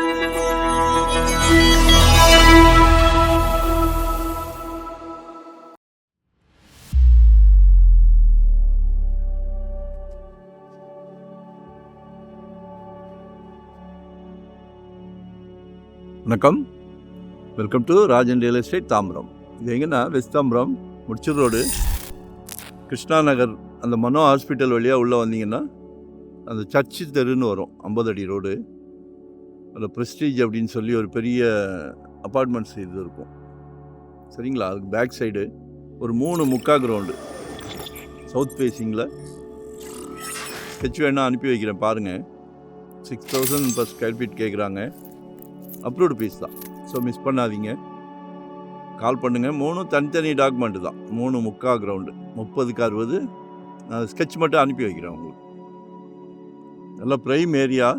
வணக்கம், welcome to Rajan real estate Tambaram. இது எங்கன்னா வெஸ்ட் தாம்பரம் முடிச்சூர் ரோடு, கிருஷ்ணா நகர், அந்த மனோ ஹாஸ்பிட்டல் வழியாக உள்ளே வந்தீங்கன்னா அந்த சர்ச்சு தெருன்னு வரும், 50 அடி ரோடு. அதில் ப்ரெஸ்டீஜ் அப்படின்னு சொல்லி ஒரு பெரிய அப்பார்ட்மெண்ட்ஸ் இது இருக்கும், சரிங்களா? அதுக்கு பேக் சைடு ஒரு 3 முக்கா கிரவுண்டு சவுத் ஃபேஸிங்கில். ஸ்கெட்ச் வேணால் அனுப்பி வைக்கிறேன் பாருங்கள். 6000 per ஸ்கொயர் ஃபீட் கேட்குறாங்க. அப்ரூவ்டு பீஸ் தான், ஸோ மிஸ் பண்ணாதீங்க. கால் பண்ணுங்கள். 3 தனித்தனி டாக்குமெண்ட்டு தான். 3 முக்கா கிரவுண்டு, 30க்கு 60. நான் ஸ்கெட்ச் மட்டும் அனுப்பி வைக்கிறேன் உங்களுக்கு. நல்லா பிரைம் ஏரியா.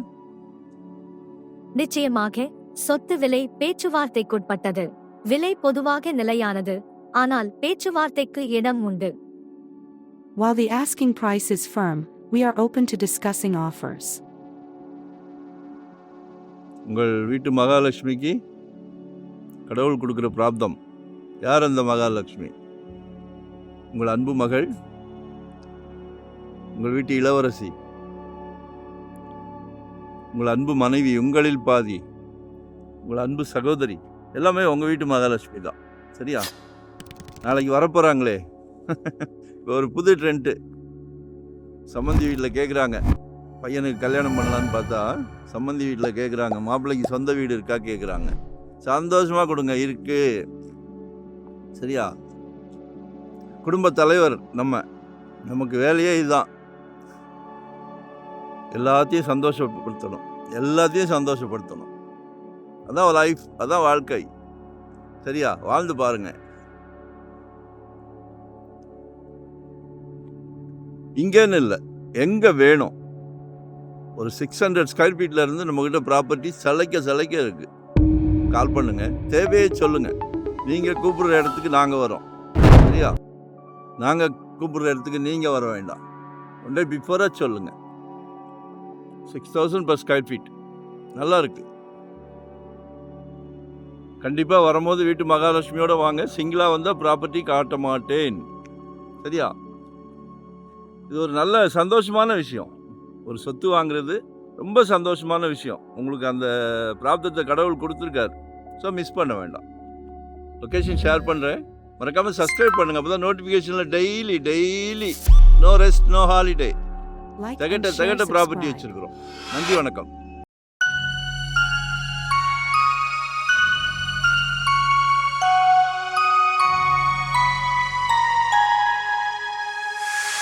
நிச்சயமாக சொத்து விலை பேச்சுவார்த்தைக்குட்பட்டது. விலை பொதுவாக நிலையானது, ஆனால் பேச்சுவார்த்தைக்கு இடம் உண்டு. While the asking price is firm, we are open to discussing offers. உங்கள் வீட்டு மகாலட்சுமிக்கு கடவுள் கொடுக்குற பிராப்தம். யார் அந்த மகாலட்சுமி? உங்கள் அன்பு மகள், உங்கள் வீட்டு இளவரசி, உங்கள் அன்பு மனைவி, உங்களில் பாதி, உங்கள் அன்பு சகோதரி, எல்லாமே உங்கள் வீட்டு மகாலட்சுமி தான், சரியா? நாளைக்கு வரப்போகிறாங்களே இப்போ ஒரு புது ட்ரெண்ட்டு. சம்மந்தி வீட்டில் கேட்குறாங்க, பையனுக்கு கல்யாணம் பண்ணலான்னு பார்த்தா சம்மந்தி வீட்டில் கேட்குறாங்க, மாப்பிள்ளைக்கு சொந்த வீடு இருக்கா கேட்குறாங்க. சந்தோஷமாக கொடுங்க, இருக்கு, சரியா? குடும்ப தலைவர் நமக்கு வேலையே இதுதான். எல்லாத்தையும் சந்தோஷப்படுத்தணும். அதான் லைஃப், அதான் வாழ்க்கை, சரியா? வாழ்ந்து பாருங்க. இங்கேன்னு இல்லை, எங்கே வேணும். ஒரு 600 ஸ்கொயர் ஃபீட்டில் இருந்து நம்மக்கிட்ட ப்ராப்பர்ட்டி சிலைக்க இருக்குது. கால் பண்ணுங்கள், தேவையே சொல்லுங்கள். நீங்கள் கூப்பிட்ற இடத்துக்கு நாங்கள் வரோம், சரியா? நாங்கள் கூப்பிட்ற இடத்துக்கு நீங்கள் வர வேண்டாம். ஒன் டே பிஃபோராக சொல்லுங்கள். 6000 per ஸ்கொயர் ஃபீட் நல்லா இருக்குது. கண்டிப்பாக வரும்போது வீட்டு மகாலட்சுமியோடு வாங்க. சிங்கிளாக வந்தால் ப்ராப்பர்ட்டி காட்ட மாட்டேன், சரியா? இது ஒரு நல்ல சந்தோஷமான விஷயம். ஒரு சொத்து வாங்குறது ரொம்ப சந்தோஷமான விஷயம். உங்களுக்கு அந்த பிராப்தத்தை கடவுள் கொடுத்துருக்காரு, ஸோ மிஸ் பண்ண வேண்டாம். லொக்கேஷன் ஷேர் பண்ணுறேன், மறக்காமல் சப்ஸ்கிரைப் பண்ணுங்கள். அப்போ தான் நோட்டிஃபிகேஷனில் daily no rest no holiday தகட்ட ப்ராப்பர்ட்டி வச்சுருக்குறோம். நன்றி, வணக்கம்.